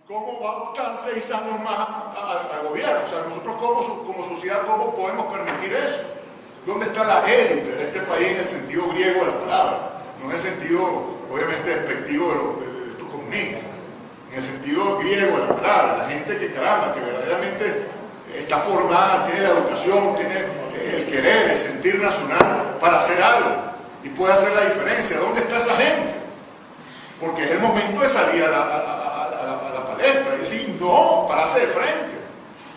¿cómo va a optar 6 años más al gobierno? O sea, nosotros como sociedad, ¿cómo podemos permitir eso? ¿Dónde está la élite de este país en el sentido griego de la palabra? No en el sentido, obviamente, despectivo de estos comunistas. En el sentido griego de la palabra, la gente que caramba, que verdaderamente está formada, tiene la educación, tiene el querer, el sentir nacional para hacer algo y puede hacer la diferencia. ¿Dónde está esa gente? Porque es el momento de salir a la palestra y decir no, pararse de frente.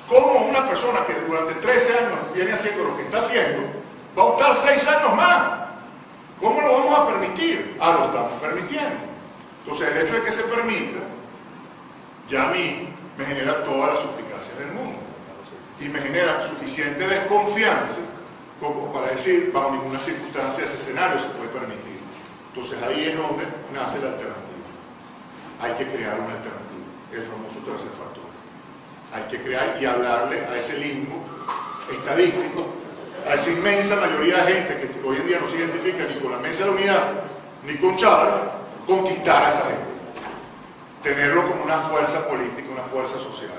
¿Cómo una persona que durante 13 años viene haciendo lo que está haciendo va a optar 6 años más? ¿Cómo lo vamos a permitir? Lo estamos permitiendo. Entonces el hecho de que se permita ya a mí me genera todas las suspicacias del mundo y me genera suficiente desconfianza como para decir, bajo ninguna circunstancia ese escenario se puede permitir. Entonces ahí es donde nace la alternativa. Hay que crear una alternativa, el famoso tercer factor. Hay que crear y hablarle a ese limbo estadístico, a esa inmensa mayoría de gente que hoy en día no se identifica ni con la Mesa de la Unidad ni con Chávez, conquistar a esa gente, tenerlo como una fuerza política, una fuerza social.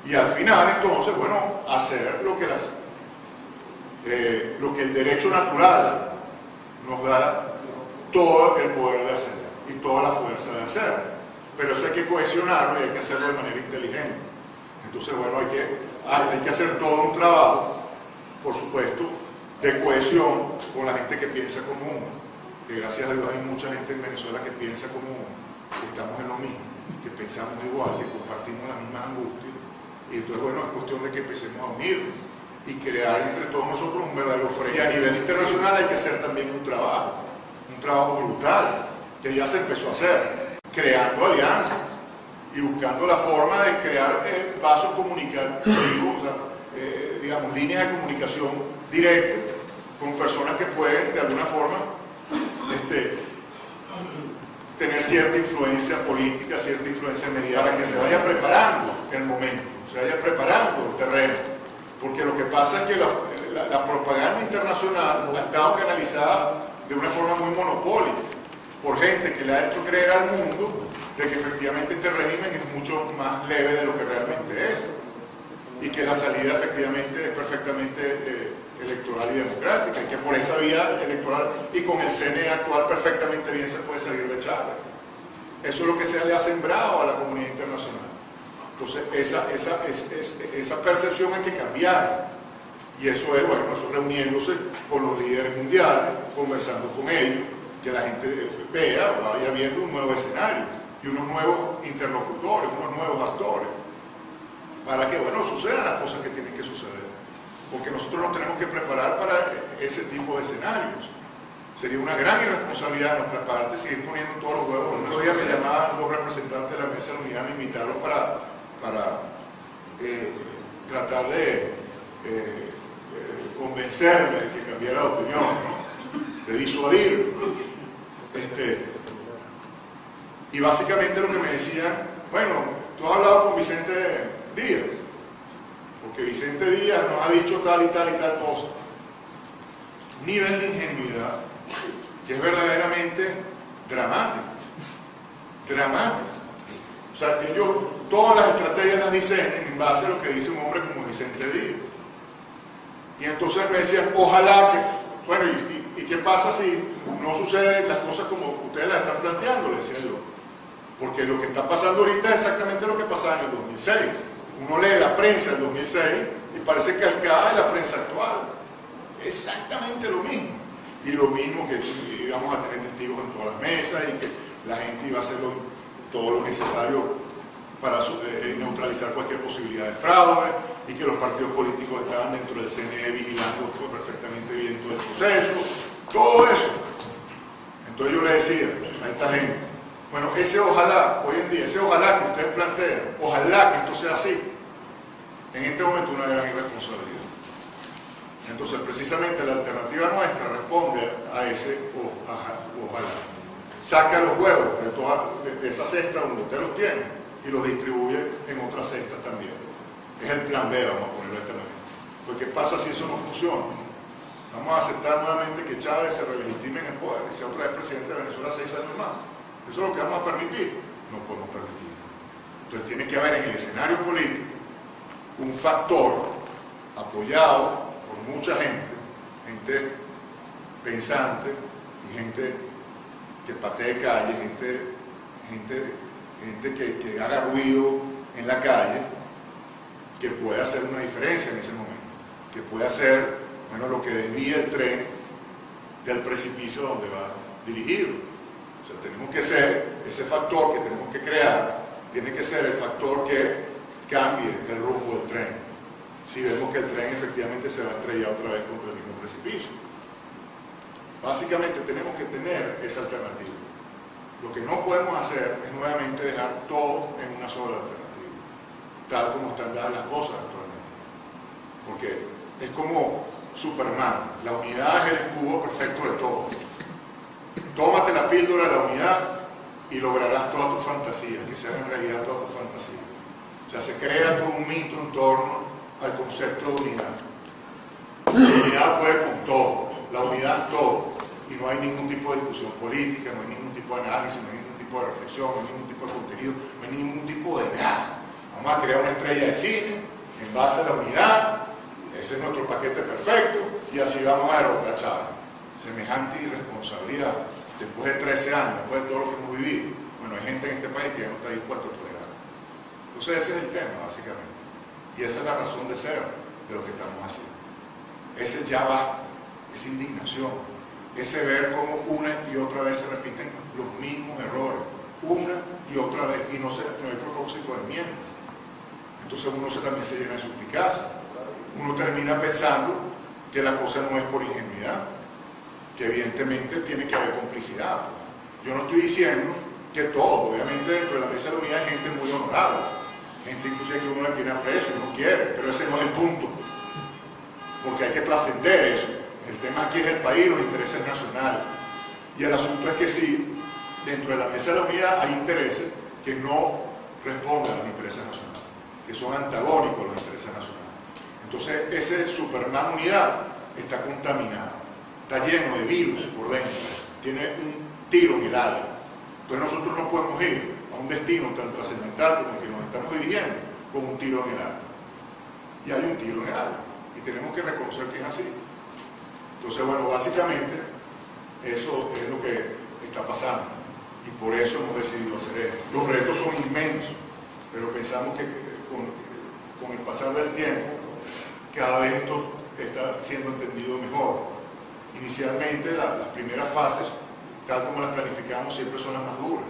Y al final, entonces, bueno, hacer lo que el derecho natural nos da todo el poder de hacer y toda la fuerza de hacer. Pero eso hay que cohesionarlo y hay que hacerlo de manera inteligente. Entonces, bueno, hay que hacer todo un trabajo, por supuesto, de cohesión con la gente que piensa como uno. Que gracias a Dios hay mucha gente en Venezuela que piensa como uno, que estamos en lo mismo, que pensamos igual, que compartimos las mismas angustias. Y entonces, bueno, es cuestión de que empecemos a unirnos y crear entre todos nosotros un verdadero frente. Y a nivel internacional hay que hacer también un trabajo brutal, que ya se empezó a hacer, creando alianzas y buscando la forma de crear vasos comunicativos, o sea, digamos, líneas de comunicación directa con personas que pueden, de alguna forma, tener cierta influencia política, cierta influencia mediática, para que se vaya preparando el momento, se vaya preparando el terreno. Porque lo que pasa es que la propaganda internacional ha estado canalizada de una forma muy monopólica por gente que le ha hecho creer al mundo de que efectivamente este régimen es mucho más leve de lo que realmente es y que la salida efectivamente es perfectamente electoral y democrática y que por esa vía electoral y con el CNE actual perfectamente bien se puede salir de Chávez. Eso es lo que se le ha sembrado a la comunidad internacional. Entonces esa percepción hay que cambiar y eso es, bueno, eso reuniéndose con los líderes mundiales, conversando con ellos, que la gente vea, vaya viendo un nuevo escenario y unos nuevos interlocutores, unos nuevos actores, para que, bueno, sucedan las cosas que tienen que suceder. Porque nosotros nos tenemos que preparar para ese tipo de escenarios. Sería una gran irresponsabilidad de nuestra parte seguir poniendo todos los huevos. El otro día me llamaban 2 representantes de la Mesa de la Unidad, me invitaron para tratar de convencerme de que cambiara de opinión, ¿no? De disuadir. Y básicamente lo que me decían, bueno, tú has hablado con Vicente Díaz, porque Vicente Díaz nos ha dicho tal y tal y tal cosa. Un nivel de ingenuidad que es verdaderamente dramático. O sea, que ellos todas las estrategias las diseñan en base a lo que dice un hombre como Vicente Díaz. Y entonces me decían, ojalá que, bueno, ¿y qué pasa si no suceden las cosas como ustedes las están planteando? Le decía yo. Porque lo que está pasando ahorita es exactamente lo que pasaba en el 2006. Uno lee la prensa del 2006 y parece calcada de la prensa actual. Exactamente lo mismo. Y lo mismo que íbamos a tener testigos en todas las mesas y que la gente iba a hacer todo lo necesario para neutralizar cualquier posibilidad de fraude y que los partidos políticos estaban dentro del CNE vigilando perfectamente bien todo el proceso. Todo eso. Entonces yo le decía a esta gente, bueno, ese ojalá, hoy en día, ese ojalá que ustedes plantean, ojalá que esto sea así, en este momento es una gran irresponsabilidad. Entonces, precisamente la alternativa nuestra responde a ese ojalá. Saca los huevos de esa cesta donde usted los tiene y los distribuye en otras cestas también. Es el plan B, vamos a ponerlo de esta manera. Porque ¿qué pasa si eso no funciona? Vamos a aceptar nuevamente que Chávez se relegitime en el poder y sea otra vez presidente de Venezuela 6 años más. ¿Eso es lo que vamos a permitir? No podemos permitir. Entonces tiene que haber en el escenario político un factor apoyado por mucha gente, gente pensante y gente que patee calle, gente que haga ruido en la calle, que pueda hacer una diferencia en ese momento, que pueda hacer, bueno, lo que desvía el tren del precipicio donde va dirigido. O sea, tenemos que ser ese factor que tenemos que crear, tiene que ser el factor que cambie el rumbo del tren, si vemos que el tren efectivamente se va a estrellar otra vez contra el mismo precipicio. Básicamente tenemos que tener esa alternativa. Lo que no podemos hacer es nuevamente dejar todo en una sola alternativa, tal como están dadas las cosas actualmente. Porque es como Superman, la unidad es el escudo perfecto de todo. Tómate la píldora de la unidad y lograrás todas tus fantasías, que se hagan realidad todas tus fantasías. O sea, se crea todo un mito en torno al concepto de unidad. La unidad puede con todo, la unidad todo, y no hay ningún tipo de discusión política, no hay ningún tipo de análisis, no hay ningún tipo de reflexión, no hay ningún tipo de contenido, no hay ningún tipo de nada. Vamos a crear una estrella de cine en base a la unidad, ese es nuestro paquete perfecto, y así vamos a derrotar a Chávez. Semejante irresponsabilidad, después de 13 años, después de todo lo que hemos vivido. Bueno, hay gente en este país que no está dispuesto a tolerar. Entonces ese es el tema, básicamente. Y esa es la razón de ser de lo que estamos haciendo. Ese ya basta, esa indignación, ese ver cómo una y otra vez se repiten los mismos errores, una y otra vez, y no hay propósito de enmiendas. Entonces uno también se llena de suplicacia. Uno termina pensando que la cosa no es por ingenuidad, que evidentemente tiene que haber complicidad. Yo no estoy diciendo que todos, obviamente dentro de la mesa de la unidad hay gente muy honorable, gente inclusive que uno la tiene aprecio y no quiere, pero ese no es el punto, porque hay que trascender eso. El tema aquí es el país, los intereses nacionales, y el asunto es que sí, dentro de la mesa de la unidad hay intereses que no responden a los intereses nacionales, que son antagónicos a los intereses nacionales. Entonces ese Superman unidad está contaminado, está lleno de virus por dentro, tiene un tiro en el ala. Entonces nosotros no podemos ir a un destino tan trascendental como el que nos estamos dirigiendo con un tiro en el ala. Y hay un tiro en el ala, y tenemos que reconocer que es así. Entonces, bueno, básicamente eso es lo que está pasando, y por eso hemos decidido hacer esto. Los retos son inmensos, pero pensamos que con el pasar del tiempo, cada vez esto está siendo entendido mejor. Inicialmente las primeras fases, tal como las planificamos, siempre son las más duras,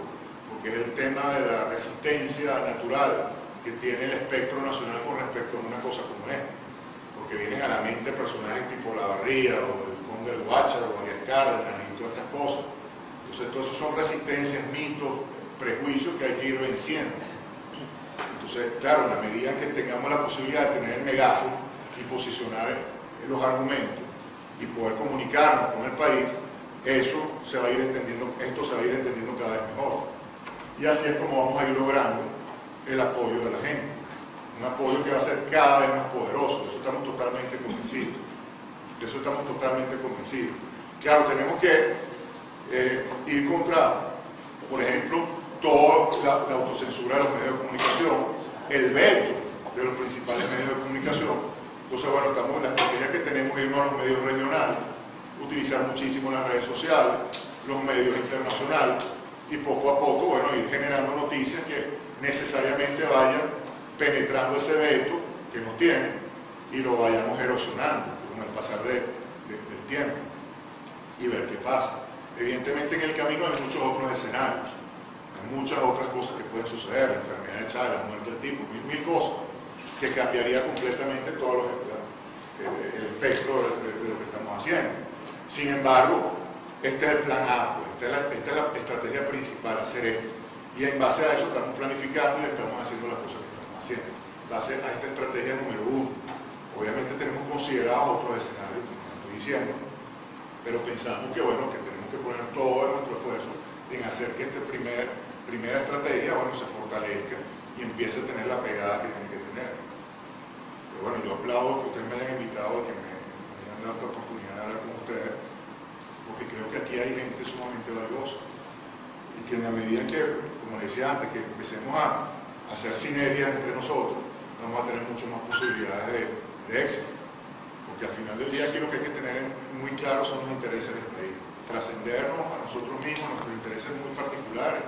porque es el tema de la resistencia natural que tiene el espectro nacional con respecto a una cosa como esta, porque vienen a la mente personajes tipo Lavarría o el Conde del Guácharo o Arias Cárdenas y todas estas cosas. Entonces todo eso son resistencias, mitos, prejuicios que hay que ir venciendo. Entonces, claro, en la medida en que tengamos la posibilidad de tener el megáfono y posicionar los argumentos y poder comunicarnos con el país, eso se va a ir entendiendo, esto se va a ir entendiendo cada vez mejor. Y así es como vamos a ir logrando el apoyo de la gente, un apoyo que va a ser cada vez más poderoso. De eso estamos totalmente convencidos. De eso estamos totalmente convencidos. Claro, tenemos que ir contra, por ejemplo, toda la autocensura de los medios de comunicación, el veto de los principales medios de comunicación. Entonces, bueno, estamos en la estrategia que tenemos, irnos a los medios regionales, utilizar muchísimo las redes sociales, los medios internacionales, y poco a poco, bueno, ir generando noticias que necesariamente vayan penetrando ese veto que nos tienen y lo vayamos erosionando con el pasar del tiempo y ver qué pasa. Evidentemente en el camino hay muchos otros escenarios, hay muchas otras cosas que pueden suceder, la enfermedad de Chávez, la muerte del tipo, mil cosas que cambiaría completamente todo el espectro de lo que estamos haciendo. Sin embargo, este es el plan A, pues, esta es la estrategia principal, hacer esto. Y en base a eso estamos planificando y estamos haciendo las cosas que estamos haciendo. En base a esta estrategia número 1. Obviamente tenemos considerados otros escenarios, como estoy diciendo, pero pensamos que, bueno, que tenemos que poner todo nuestro esfuerzo en hacer que esta primera estrategia, bueno, se fortalezca y empiece a tener la pegada que tiene que tener. Pero bueno, yo aplaudo que ustedes me hayan invitado y que me hayan dado esta oportunidad de hablar con ustedes, porque creo que aquí hay gente sumamente valiosa y que en la medida en que, como decía antes, que empecemos a hacer sinergias entre nosotros, vamos a tener mucho más posibilidades de éxito. Porque al final del día aquí lo que hay que tener muy claro son los intereses del país. Trascendernos a nosotros mismos, nuestros intereses muy particulares,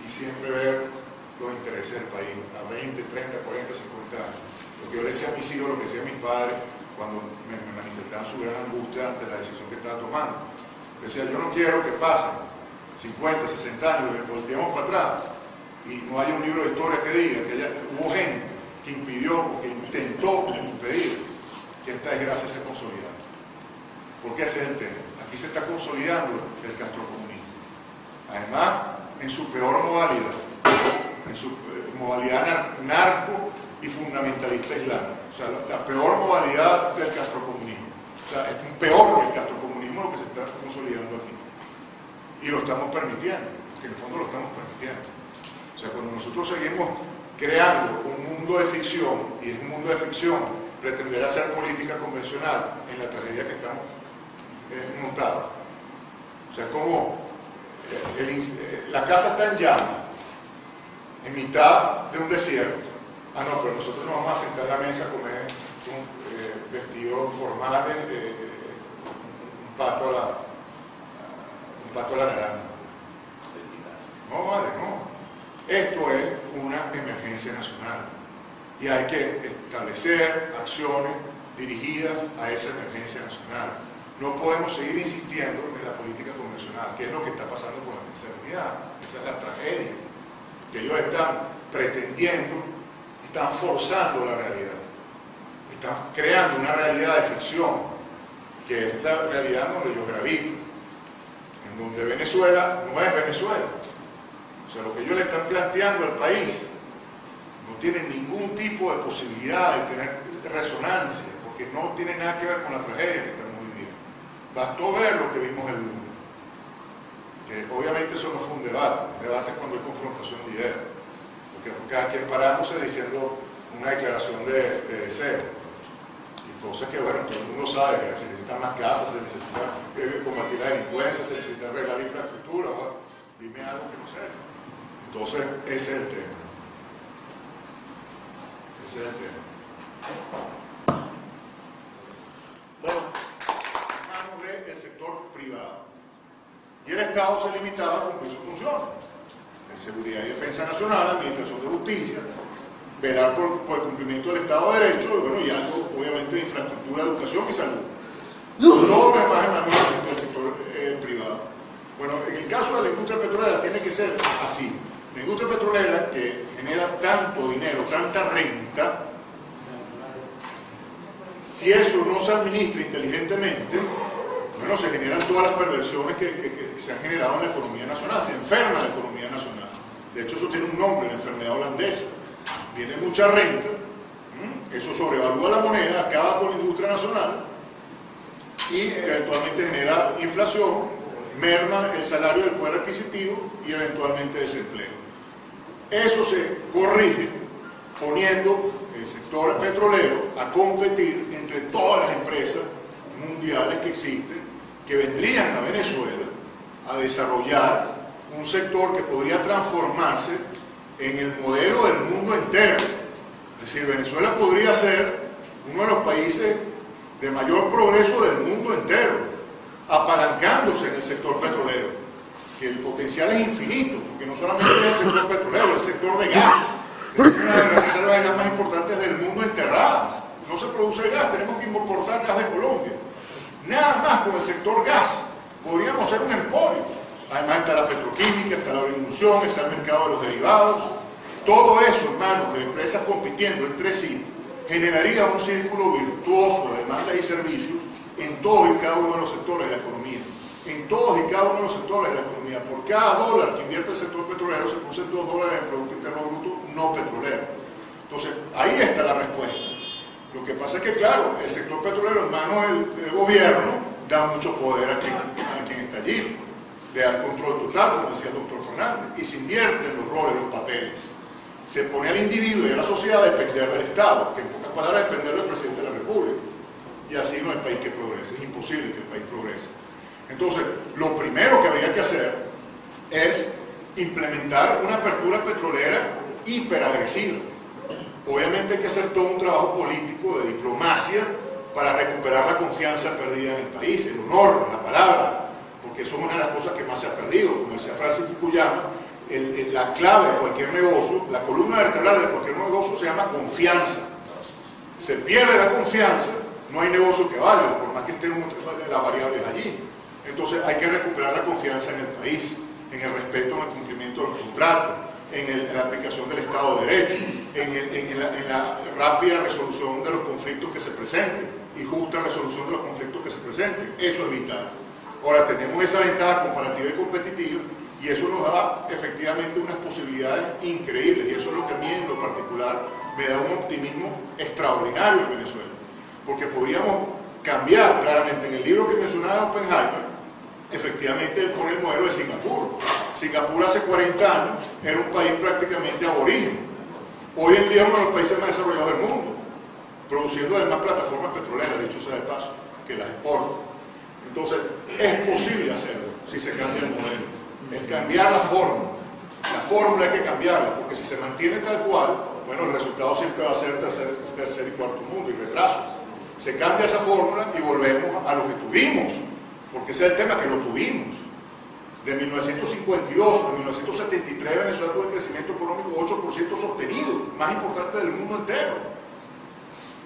y siempre ver los intereses del país a 20, 30, 40, 50 años. Lo que yo le decía a mis hijos, lo que decía a mis padres cuando me manifestaban su gran angustia ante la decisión que estaba tomando. Decía, yo no quiero que pasen 50, 60 años, que volteemos para atrás y no haya un libro de historia que diga que hubo gente que impidió o que intentó impedir que esta desgracia se consolidara. Porque ese es el tema. Aquí se está consolidando el castrocomunismo. Además, en su peor modalidad, en su modalidad narco y fundamentalista islámica. O sea, la peor modalidad del castrocomunismo. O sea, es peor que el castrocomunismo lo que se está consolidando aquí. Y lo estamos permitiendo, que en el fondo lo estamos permitiendo. O sea, cuando nosotros seguimos creando un mundo de ficción, y un mundo de ficción pretender hacer política convencional en la tragedia que estamos montados. O sea, como la casa está en llamas, en mitad de un desierto. Ah, no, pero nosotros nos vamos a sentar a la mesa a comer con vestidos formales, un pato a la naranja. No, vale, no. Esto es una emergencia nacional y hay que establecer acciones dirigidas a esa emergencia nacional. No podemos seguir insistiendo en la política convencional, que es lo que está pasando con la inseguridad. Esa es la tragedia, que ellos están pretendiendo, están forzando la realidad, están creando una realidad de ficción, que es la realidad donde yo gravito, en donde Venezuela no es Venezuela. O sea, lo que ellos le están planteando al país no tiene ningún tipo de posibilidad de tener resonancia, porque no tiene nada que ver con la tragedia que estamos viviendo. Bastó ver lo que vimos el lunes, que obviamente eso no fue un debate es cuando hay confrontación de ideas, porque cada quien parándose diciendo una declaración de deseo, y cosas que, bueno, todo el mundo sabe que se necesitan más casas, se necesita combatir la delincuencia, se necesita arreglar la infraestructura, bueno, dime algo que no sé. Entonces, ese es el tema. Ese es el tema. Bueno, en manos del sector privado. Y el Estado se limitaba a cumplir sus funciones. Seguridad y Defensa Nacional, Administración de Justicia, velar por el cumplimiento del Estado de Derecho, y bueno, y algo, obviamente, de infraestructura, educación y salud. Todo lo demás en manos del sector privado. Bueno, en el caso de la industria petrolera tiene que ser así. La industria petrolera, que genera tanto dinero, tanta renta, si eso no se administra inteligentemente, bueno, se generan todas las perversiones que se han generado en la economía nacional, se enferma la economía nacional. De hecho, eso tiene un nombre, la enfermedad holandesa. Viene mucha renta, eso sobrevalúa la moneda, acaba con la industria nacional y eventualmente genera inflación, merma el salario del poder adquisitivo y eventualmente desempleo. Eso se corrige poniendo el sector petrolero a competir entre todas las empresas mundiales que existen, que vendrían a Venezuela a desarrollar un sector que podría transformarse en el modelo del mundo entero. Es decir, Venezuela podría ser uno de los países de mayor progreso del mundo entero, apalancándose en el sector petrolero, que el potencial es infinito, porque no solamente es el sector petrolero, es el sector de gas. Es una de las reservas de gas más importantes del mundo enterradas. No se produce gas, tenemos que importar gas de Colombia. Nada más con el sector gas podríamos ser un emporio. Además está la petroquímica, está la agroindustria, está el mercado de los derivados. Todo eso, hermanos, de empresas compitiendo entre sí, generaría un círculo virtuoso de demandas y servicios en todos y cada uno de los sectores de la economía. En todos y cada uno de los sectores de la economía. Por cada dólar que invierte el sector petrolero se producen $2 en Producto Interno Bruto no petrolero. Entonces, ahí está la respuesta. Lo que pasa es que, claro, el sector petrolero en manos del gobierno da mucho poder a quien está allí. Le da el control total, como decía el doctor Fernández, y se invierte en los roles, los papeles. Se pone al individuo y a la sociedad a depender del Estado, que en pocas palabras depender del presidente de la República. Y así no hay país que progrese, es imposible que el país progrese. Entonces, lo primero que habría que hacer es implementar una apertura petrolera hiperagresiva. Obviamente hay que hacer todo un trabajo político de diplomacia para recuperar la confianza perdida en el país, el honor, la palabra, porque eso es una de las cosas que más se ha perdido. Como decía Francis Fukuyama, la clave de cualquier negocio, la columna vertebral de cualquier negocio se llama confianza. Se pierde la confianza, no hay negocio que valga, por más que estén las variables allí. Entonces hay que recuperar la confianza en el país, en el respeto, en el cumplimiento de los contratos, en la aplicación del Estado de Derecho, en la rápida resolución de los conflictos que se presenten y justa resolución de los conflictos que se presenten. Eso es vital. Ahora, tenemos esa ventaja comparativa y competitiva y eso nos da efectivamente unas posibilidades increíbles, y eso es lo que a mí en lo particular me da un optimismo extraordinario en Venezuela, porque podríamos cambiar claramente. En el libro que mencionaba Oppenheimer, efectivamente él pone el modelo de Singapur. Singapur hace 40 años era un país prácticamente aborigen. Hoy en día es uno de los países más desarrollados del mundo, produciendo además plataformas petroleras, dicho sea de paso, que las exportan. Entonces, es posible hacerlo si se cambia el modelo. Es cambiar la fórmula. La fórmula hay que cambiarla, porque si se mantiene tal cual, bueno, el resultado siempre va a ser tercer y cuarto mundo y retraso. Se cambia esa fórmula y volvemos a lo que tuvimos, porque ese es el tema, que lo tuvimos. De 1952 a 1973 Venezuela tuvo un crecimiento económico 8% sostenido, más importante del mundo entero.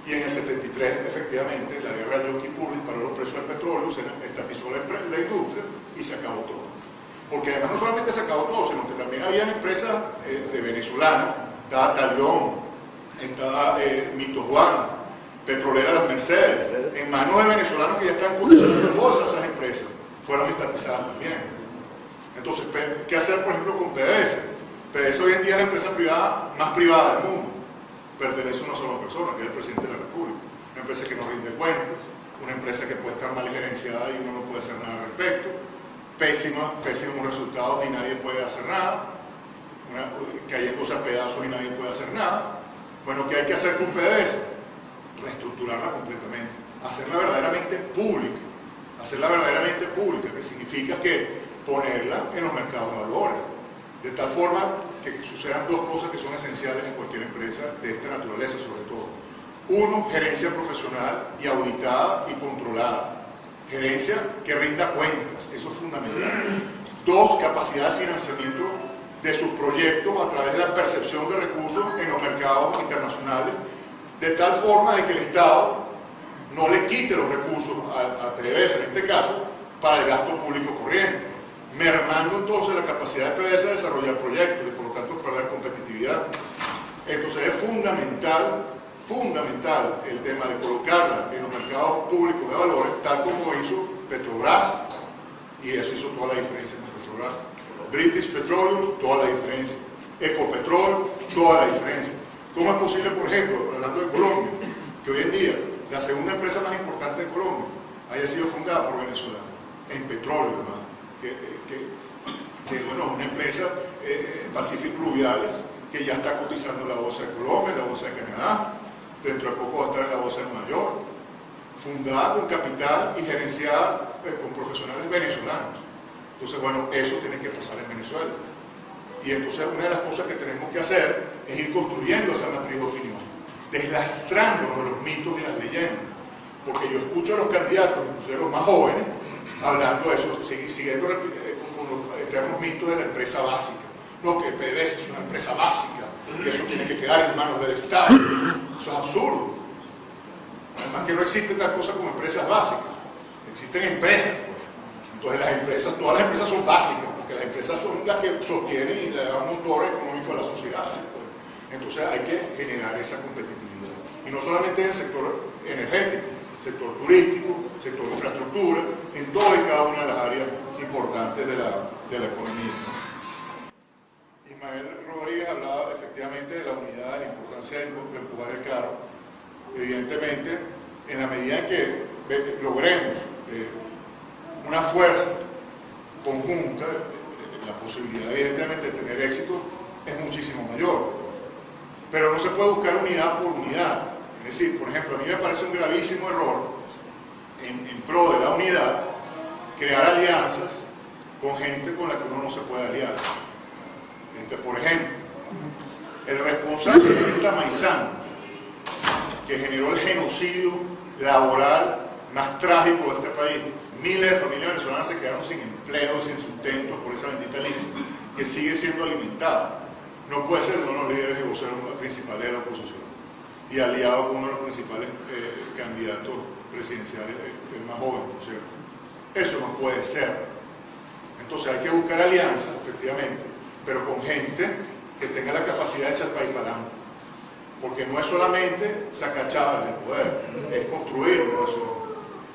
Y en el 73, efectivamente, la guerra de Yom Kippur disparó los precios del petróleo, se estatizó la industria y se acabó todo. Porque además no solamente se acabó todo, sino que también había empresas de venezolanos, estaba Talión, estaba Mito Juan, Petrolera Las Mercedes, en manos de venezolanos que ya están cotizando en bolsa. Esas empresas fueron estatizadas también. Entonces, ¿qué hacer, por ejemplo, con PDVSA? PDVSA hoy en día es la empresa privada más privada del mundo. Pertenece a una sola persona, que es el presidente de la República. Una empresa que no rinde cuentas, una empresa que puede estar mal gerenciada y uno no puede hacer nada al respecto. Pésimos resultados y nadie puede hacer nada. Cayéndose a pedazos y nadie puede hacer nada. Bueno, ¿qué hay que hacer con PDVSA? Reestructurarla completamente. Hacerla verdaderamente pública. Hacerla verdaderamente pública, que significa que ponerla en los mercados de valores, de tal forma que sucedan dos cosas que son esenciales en cualquier empresa de esta naturaleza, sobre todo. Uno, gerencia profesional y auditada y controlada. Gerencia que rinda cuentas, eso es fundamental. Dos, capacidad de financiamiento de sus proyectos a través de la percepción de recursos en los mercados internacionales, de tal forma de que el Estado no le quite los recursos a PDVSA, en este caso, para el gasto público corriente, mermando entonces la capacidad de PDVSA de desarrollar proyectos y por lo tanto perder competitividad. Entonces es fundamental el tema de colocarla en los mercados públicos de valores, tal como hizo Petrobras, y eso hizo toda la diferencia con Petrobras. British Petroleum, toda la diferencia. Ecopetrol, toda la diferencia. ¿Cómo es posible, por ejemplo, hablando de Colombia, que hoy en día la segunda empresa más importante de Colombia haya sido fundada por venezolanos, en petróleo además, que bueno, es una empresa, Pacific Fluviales, que ya está cotizando en la bolsa de Colombia, en la bolsa de Canadá, dentro de poco va a estar en la bolsa de Nueva York, fundada con capital y gerenciada con profesionales venezolanos. Entonces, bueno, eso tiene que pasar en Venezuela. Y entonces una de las cosas que tenemos que hacer es ir construyendo esa matriz de opinión, deslastrándonos los mitos y las leyendas. Porque yo escucho a los candidatos, incluso los más jóvenes, hablando de eso, siguiendo con los eternos mitos de la empresa básica. No, que PDVSA es una empresa básica y eso tiene que quedar en manos del Estado. Eso es absurdo. Además que no existe tal cosa como empresas básicas. Existen empresas, pues. Entonces las empresas, todas las empresas son básicas, porque las empresas son las que sostienen y le dan motor económico a la sociedad, pues. Entonces hay que generar esa competitividad. Y no solamente en el sector energético, sector turístico, sector de infraestructura, en toda y cada una de las áreas importantes de la economía. Ismael Rodríguez hablaba efectivamente de la unidad, de la importancia de empujar el carro. Evidentemente, en la medida en que logremos una fuerza conjunta, la posibilidad evidentemente de tener éxito es muchísimo mayor. Pero no se puede buscar unidad por unidad. Es decir, por ejemplo, a mí me parece un gravísimo error en pro de la unidad crear alianzas con gente con la que uno no se puede aliar. Por ejemplo, El responsable de esta Maizán, que generó el genocidio laboral más trágico de este país, miles de familias venezolanas se quedaron sin empleo, sin sustento por esa bendita línea, que sigue siendo alimentada. No puede ser uno de los líderes y voceros principales de la oposición y aliado con uno de los principales candidatos presidenciales, el más joven, por cierto. Eso no puede ser. Entonces hay que buscar alianzas, efectivamente, pero con gente que tenga la capacidad de echar el país para adelante. Porque no es solamente sacar Chávez del poder, es construir una nación,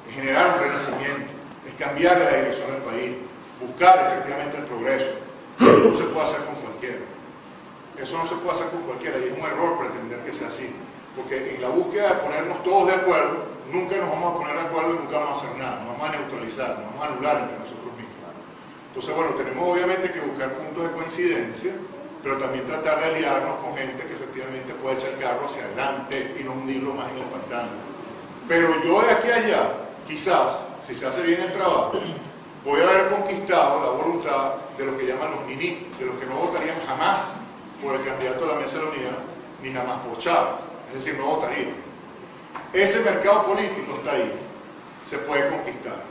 es generar un renacimiento, es cambiar la dirección del país, buscar efectivamente el progreso. Eso no se puede hacer con cualquiera. Eso no se puede hacer con cualquiera y es un error pretender que sea así. Porque en la búsqueda de ponernos todos de acuerdo, nunca nos vamos a poner de acuerdo y nunca vamos a hacer nada, nos vamos a neutralizar, nos vamos a anular entre nosotros mismos. Entonces, bueno, tenemos obviamente que buscar puntos de coincidencia, pero también tratar de aliarnos con gente que efectivamente pueda echar el carro hacia adelante y no hundirlo más en el pantano. Pero yo de aquí a allá, quizás, si se hace bien el trabajo, voy a haber conquistado la voluntad de lo que llaman los niní, de los que no votarían jamás por el candidato de la Mesa de la Unidad, ni jamás por Chávez, es decir, no votarían. Ese mercado político está ahí, se puede conquistar.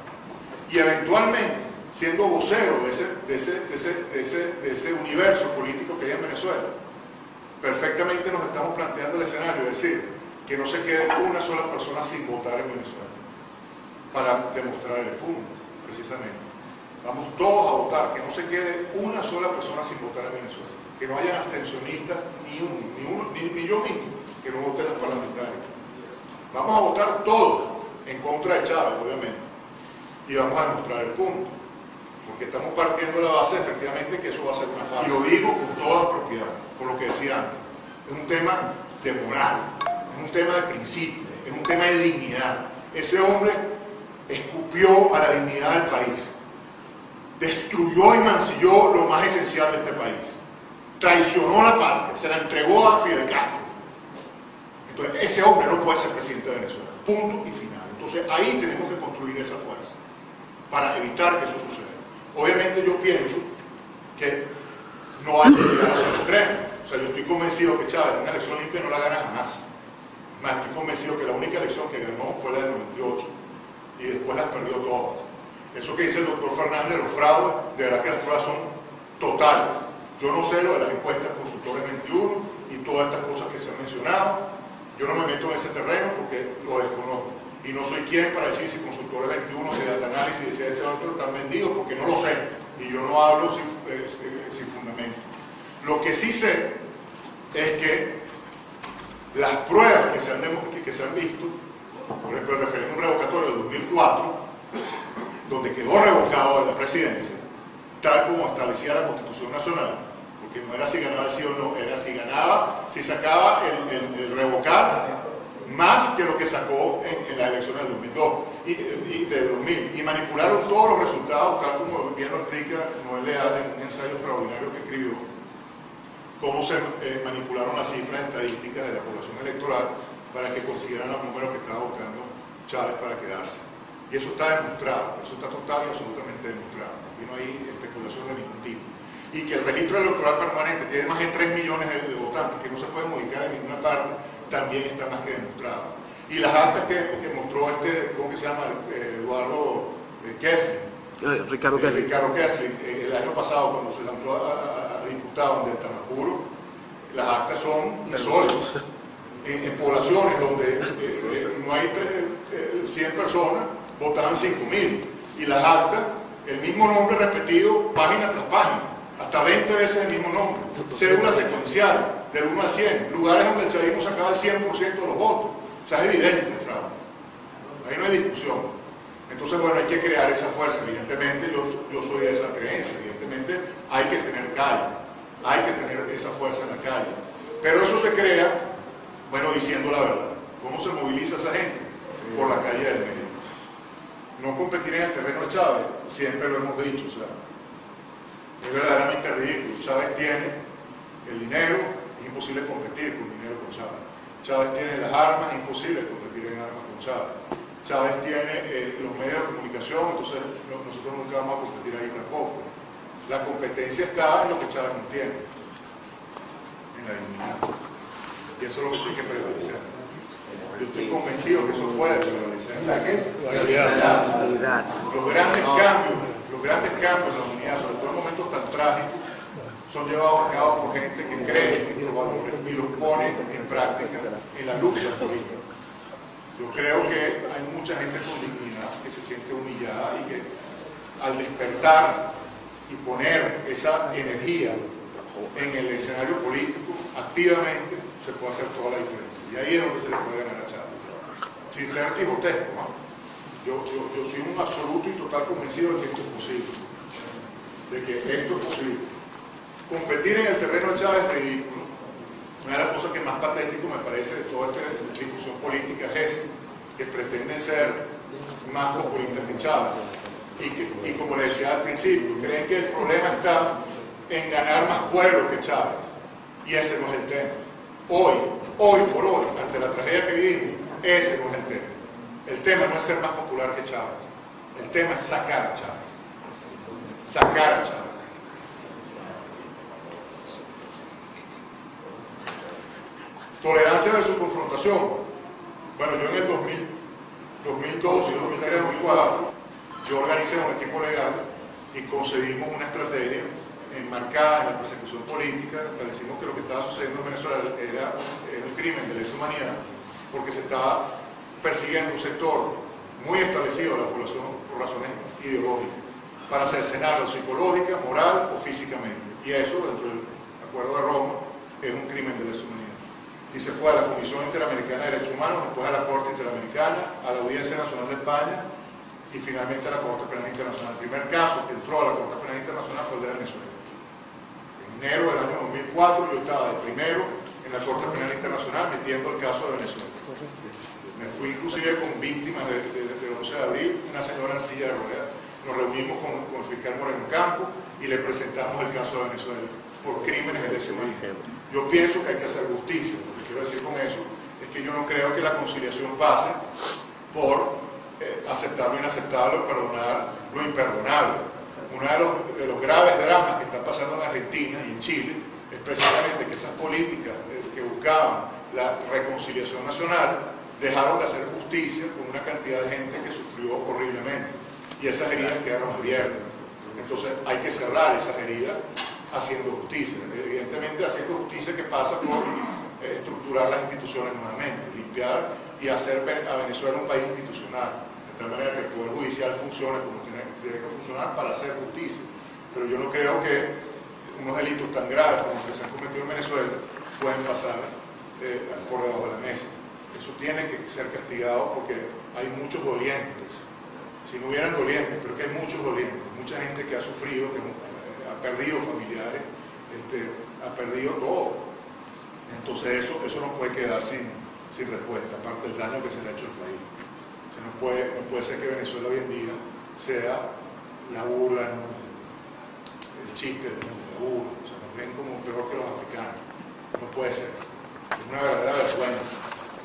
Y eventualmente, siendo vocero de ese universo político que hay en Venezuela, perfectamente nos estamos planteando el escenario, es decir, que no se quede una sola persona sin votar en Venezuela, para demostrar el punto, precisamente. Vamos todos a votar, que no se quede una sola persona sin votar en Venezuela, que no haya abstencionistas, ni yo mismo, que no voten los parlamentarios. Vamos a votar todos en contra de Chávez, obviamente, y vamos a demostrar el punto, porque estamos partiendo de la base, efectivamente, que eso va a ser una farsa. Y lo digo con toda propiedad, con lo que decía antes. Es un tema de moral, es un tema de principio, es un tema de dignidad. Ese hombre escupió a la dignidad del país, destruyó y mancilló lo más esencial de este país, traicionó a la patria, se la entregó a Fidel Castro. Entonces, ese hombre no puede ser presidente de Venezuela, punto y final. Entonces, ahí tenemos que construir esa fuerza para evitar que eso suceda. Obviamente yo pienso que no hay que llegar a su extremo. O sea, yo estoy convencido que Chávez una elección limpia no la gana jamás. Más, estoy convencido que la única elección que ganó fue la del 98 y después las perdió todas. Eso que dice el doctor Fernández, los fraudes, de verdad que las pruebas son totales. Yo no sé lo de las encuestas consultores 21 y todas estas cosas que se han mencionado. Yo no me meto en ese terreno porque lo desconozco. Y no soy quien para decir si Consultores 21, si Data Análisis, si este otro están vendidos, porque no lo sé. Y yo no hablo sin fundamento. Lo que sí sé es que las pruebas que se han visto, por ejemplo, el referéndum revocatorio de 2004, donde quedó revocado de la presidencia, tal como establecía la Constitución Nacional, porque no era si ganaba el sí o no, era si ganaba, si sacaba el revocar, más que lo que sacó en la elección del 2002 y de 2000, y manipularon todos los resultados, tal como bien lo explica Noel Leal en un ensayo extraordinario que escribió, cómo se manipularon las cifras estadísticas de la población electoral para que consiguieran los números que estaba buscando Chávez para quedarse. Y eso está demostrado, eso está total y absolutamente demostrado, y no hay especulación de ningún tipo. Y que el registro electoral permanente tiene más de 3 millones de votantes que no se pueden modificar en ninguna parte, también está más que demostrado. Y las actas que mostró ¿cómo que se llama? Eduardo Kessling. Ricardo Kessling, el año pasado cuando se lanzó a diputado en Delta Majuro, las actas son insólitas. En poblaciones donde no hay 100 personas, votaban 5.000. Y las actas, el mismo nombre repetido, página tras página. Hasta 20 veces el mismo nombre. Cédula secuencial, del 1 al 100. Lugares donde el chavismo sacaba el 100% de los votos. O sea, es evidente el fraude. Ahí no hay discusión. Entonces, bueno, hay que crear esa fuerza. Evidentemente, yo soy de esa creencia. Evidentemente, hay que tener calle. Hay que tener esa fuerza en la calle. Pero eso se crea, bueno, diciendo la verdad. ¿Cómo se moviliza esa gente? Por la calle del medio. No competir en el terreno de Chávez, siempre lo hemos dicho. O sea, es verdaderamente ridículo. Chávez tiene el dinero, es imposible competir con dinero con Chávez. Chávez tiene las armas, es imposible competir en armas con Chávez. Chávez tiene los medios de comunicación, entonces nosotros nunca vamos a competir ahí tampoco. La competencia está en lo que Chávez no tiene. En en la dignidad. Y eso es lo que tiene que prevalecer. Yo estoy convencido que eso puede prevalecer. Los grandes cambios en la humanidad, sobre todo en momentos tan trágicos, son llevados a cabo por gente que cree en estos valores y los pone en práctica en la lucha política. Yo creo que hay mucha gente con dignidad que se siente humillada y que al despertar y poner esa energía en el escenario político activamente se puede hacer toda la diferencia. Y ahí es donde se le puede ganar a Chávez. Sin ser antijotesco, ¿no? Yo soy un absoluto y total convencido de que esto es posible. De que esto es posible. Competir en el terreno de Chávez es ridículo. Una de las cosas que más patético me parece de toda esta discusión política es esa, que pretenden ser más populistas que Chávez. Y como le decía al principio, creen que el problema está en ganar más pueblo que Chávez. Y ese no es el tema. Hoy por hoy, ante la tragedia que vivimos, ese no es el tema. El tema no es ser más popular que Chávez. El tema es sacar a Chávez. Sacar a Chávez. Tolerancia versus confrontación. Bueno, yo en el 2002, 2003, 2004, yo organicé un equipo legal y concebimos una estrategia enmarcada en la persecución política. Establecimos que lo que estaba sucediendo en Venezuela era un crimen de lesa humanidad, porque se estaba persiguiendo un sector muy establecido de la población por razones ideológicas, para cercenarlo psicológica, moral o físicamente. Y eso, dentro del Acuerdo de Roma, es un crimen de lesa humanidad. Y se fue a la Comisión Interamericana de Derechos Humanos, después a la Corte Interamericana, a la Audiencia Nacional de España y finalmente a la Corte Penal Internacional. El primer caso que entró a la Corte Penal Internacional fue el de Venezuela. En enero del año 2004 yo estaba de primero en la Corte Penal Internacional metiendo el caso de Venezuela. Me fui inclusive con víctimas del 11 de abril, una señora en silla de ruedas. Nos reunimos con el fiscal Moreno Campo y le presentamos el caso de Venezuela por crímenes de lesa humanidad. Yo pienso que hay que hacer justicia. Lo que quiero decir con eso es que yo no creo que la conciliación pase por aceptar lo inaceptable o perdonar lo imperdonable. Uno de los graves dramas que están pasando en Argentina y en Chile es precisamente que esas políticas que buscaban la reconciliación nacional dejaron de hacer justicia con una cantidad de gente que sufrió horriblemente y esas heridas quedaron abiertas. Entonces hay que cerrar esas heridas haciendo justicia, evidentemente haciendo justicia que pasa por estructurar las instituciones nuevamente, limpiar y hacer a Venezuela un país institucional, de tal manera que el Poder Judicial funcione como tiene que funcionar para hacer justicia. Pero yo no creo que unos delitos tan graves como los que se han cometido en Venezuela pueden pasar por debajo de la mesa. Eso tiene que ser castigado porque hay muchos dolientes. Si no hubieran dolientes, pero que hay muchos dolientes, mucha gente que ha sufrido, que ha perdido familiares, ha perdido todo. Entonces eso no puede quedar sin respuesta, aparte del daño que se le ha hecho al país. O sea, no puede ser que Venezuela hoy en día sea la burla del mundo, el chiste del mundo, la burla. O sea, nos ven como peor que los africanos. No puede ser. Es una verdadera vergüenza.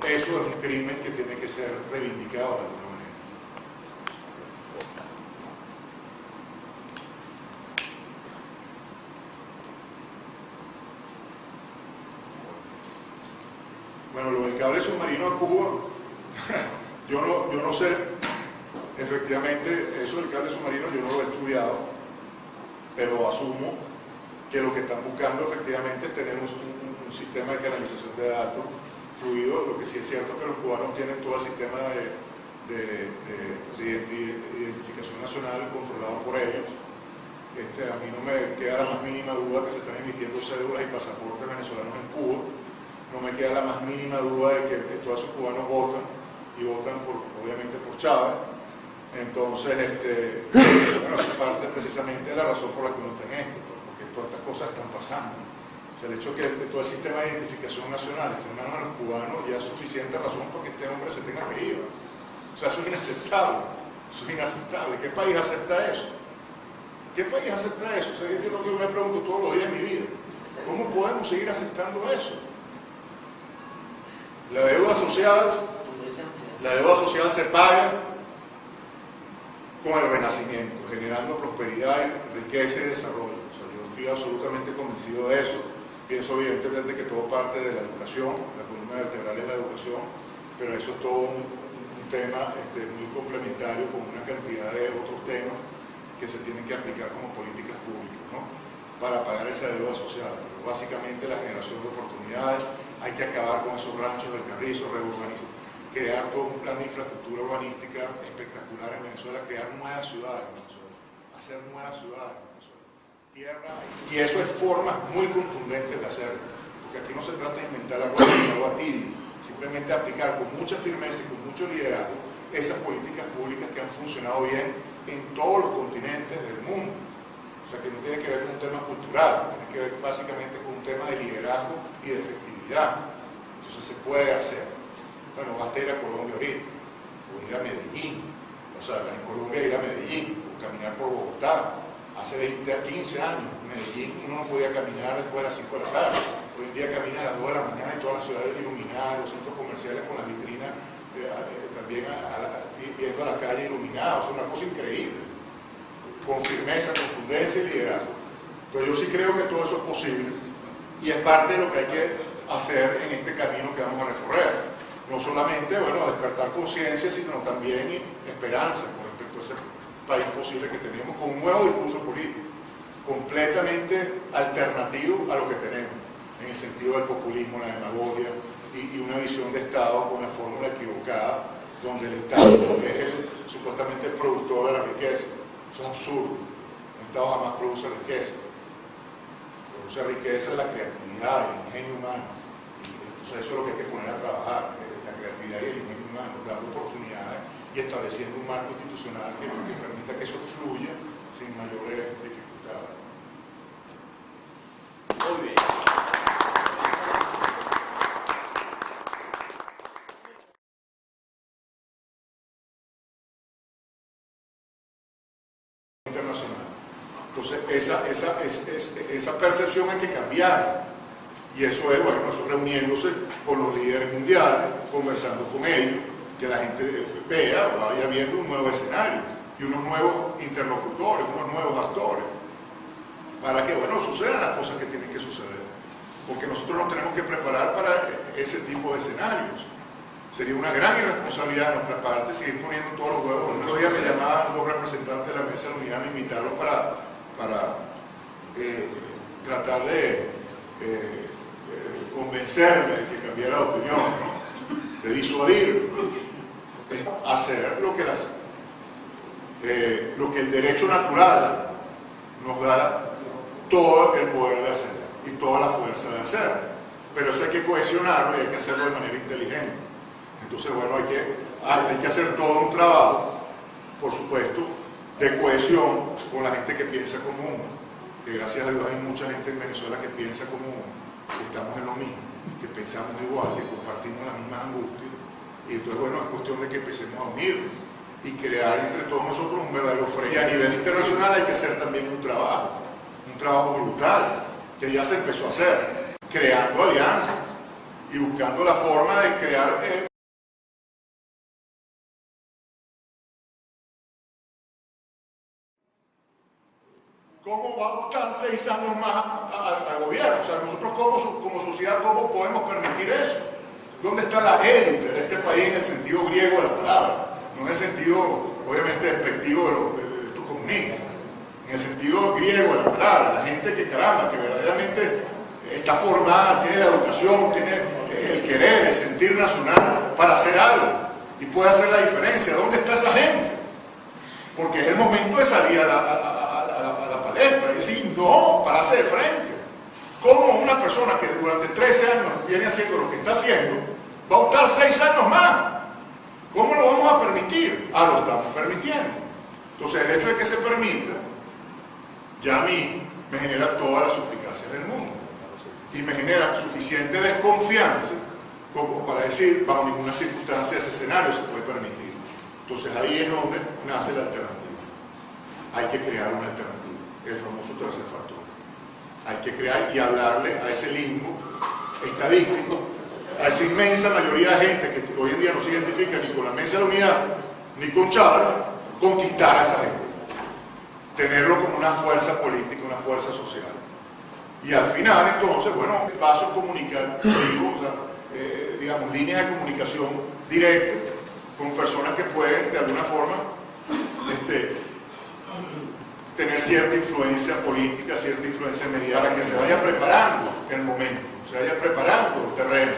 Eso es un crimen que tiene que ser reivindicado de alguna manera. Bueno, lo del cable submarino a Cuba, yo no sé, efectivamente, eso del cable submarino yo no lo he estudiado, pero asumo que lo que están buscando efectivamente es tener un sistema de canalización de datos fluido. Lo que sí es cierto es que los cubanos tienen todo el sistema de identificación nacional controlado por ellos. A mí no me queda la más mínima duda que se están emitiendo cédulas y pasaportes venezolanos en Cuba. No me queda la más mínima duda de que todos esos cubanos votan, y votan obviamente por Chávez. Entonces, bueno, eso es parte precisamente de la razón por la que uno está en esto, porque todas estas cosas están pasando. O sea, el hecho de que todo el sistema de identificación nacional esté en manos de los cubanos ya es suficiente razón para que este hombre se tenga que ir. O sea, eso es inaceptable. Eso es inaceptable. ¿Qué país acepta eso? ¿Qué país acepta eso? O sea, es lo que yo me pregunto todos los días en mi vida. ¿Cómo podemos seguir aceptando eso? La deuda social se paga con el renacimiento, generando prosperidad, riqueza y desarrollo. O sea, yo estoy absolutamente convencido de eso. Pienso evidentemente que todo parte de la educación, la columna vertebral es la educación, pero eso es todo un tema muy complementario con una cantidad de otros temas que se tienen que aplicar como políticas públicas, ¿no? Para pagar esa deuda social. Pero básicamente la generación de oportunidades, hay que acabar con esos ranchos del Carrizo, reurbanizar, crear todo un plan de infraestructura urbanística espectacular en Venezuela, crear nuevas ciudades en Venezuela, hacer nuevas ciudades en Venezuela, tierra, y eso es formas muy contundentes de hacerlo, porque aquí no se trata de inventar la rueda de agua tibia, simplemente aplicar con mucha firmeza y con mucho liderazgo esas políticas públicas que han funcionado bien en todos los continentes del mundo. O sea, que no tiene que ver con un tema cultural, tiene que ver básicamente con un tema de liderazgo y de efectividad. Entonces se puede hacer. Bueno, basta ir a Colombia ahorita, o ir a Medellín, o sea, en Colombia ir a Medellín, o caminar por Bogotá. Hace 20 a 15 años, en Medellín uno no podía caminar después de las 5 de la tarde. Hoy en día camina a las 2 de la mañana y todas las ciudades iluminadas, los centros comerciales con las vitrinas también viendo a la calle iluminada, o sea, una cosa increíble, con firmeza, contundencia y liderazgo. Entonces yo sí creo que todo eso es posible y es parte de lo que hay que hacer en este camino que vamos a recorrer. No solamente, bueno, despertar conciencia, sino también esperanza con respecto a ese país posible que tenemos, con un nuevo discurso político, completamente alternativo a lo que tenemos, en el sentido del populismo, la demagogia y una visión de Estado con la fórmula equivocada, donde el Estado es supuestamente el productor de la riqueza. Eso es absurdo. El Estado jamás produce riqueza. Produce riqueza la creatividad, el ingenio humano. Y entonces eso es lo que hay que poner a trabajar, la creatividad y el ingenio humano, dando oportunidades y estableciendo un marco institucional que permita que eso fluya sin mayores dificultades. Muy bien. Internacional. Entonces esa percepción hay que cambiar, y eso es, bueno, eso reuniéndose con los líderes mundiales, conversando con ellos, que la gente vea o vaya viendo un nuevo escenario y unos nuevos interlocutores, unos nuevos actores, para que, bueno, sucedan las cosas que tienen que suceder, porque nosotros nos tenemos que preparar para ese tipo de escenarios. Sería una gran irresponsabilidad de nuestra parte seguir poniendo todos los huevos. El otro día me llamaban dos representantes de la mesa de la unidad, me invitaron para tratar de convencerme de que cambiara de opinión, ¿no? De disuadir, es hacer lo que el derecho natural nos da todo el poder de hacer y toda la fuerza de hacer. Pero eso hay que cohesionarlo y hay que hacerlo de manera inteligente. Entonces, bueno, hay que hacer todo un trabajo, por supuesto, de cohesión con la gente que piensa como uno, que gracias a Dios hay mucha gente en Venezuela que piensa como uno, que estamos en lo mismo, que pensamos igual, que compartimos las mismas angustias, y entonces, bueno, es cuestión de que empecemos a unirnos y crear entre todos nosotros un verdadero frente. Y a nivel internacional hay que hacer también un trabajo brutal, que ya se empezó a hacer, creando alianzas y buscando la forma de crear ¿cómo va a optar 6 años más al gobierno? O sea, nosotros como sociedad, ¿cómo podemos permitir eso? ¿Dónde está la élite de este país en el sentido griego de la palabra? No en el sentido, obviamente, despectivo de estos comunistas. En el sentido griego de la palabra, la gente que, caramba, que verdaderamente está formada, tiene la educación, tiene el querer, el sentir nacional para hacer algo y puede hacer la diferencia. ¿Dónde está esa gente? Porque es el momento de salir a la palestra y decir no, pararse de frente. ¿Cómo una persona que durante 13 años viene haciendo lo que está haciendo va a optar 6 años más? ¿Cómo lo vamos a permitir? Lo estamos permitiendo. Entonces el hecho de que se permita ya a mí me genera todas las suplicacias del mundo y me genera suficiente desconfianza como para decir, bajo ninguna circunstancia ese escenario se puede permitir. Entonces ahí es donde nace la alternativa. Hay que crear una alternativa, el famoso tercer factor. Hay que crear y hablarle a ese limbo estadístico, a esa inmensa mayoría de gente que hoy en día no se identifica ni con la mesa de la unidad, ni con Chávez, conquistar a esa gente. Tenerlo como una fuerza política, una fuerza social. Y al final, entonces, bueno, pasos comunicativos, o sea, digamos, líneas de comunicación directa con personas que pueden, de alguna forma, tener cierta influencia política, cierta influencia mediática, que se vaya preparando el momento, se vaya preparando el terreno.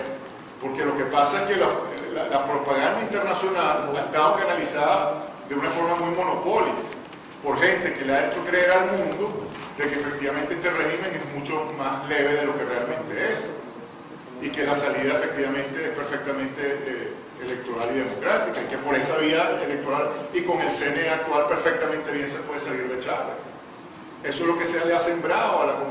Porque lo que pasa es que la propaganda internacional ha estado canalizada de una forma muy monopólica por gente que le ha hecho creer al mundo de que efectivamente este régimen es mucho más leve de lo que realmente es y que la salida efectivamente es perfectamente electoral y democrática, y que por esa vía electoral y con el CNE actual perfectamente bien se puede salir de Chávez. Eso es lo que se le ha sembrado a la comunidad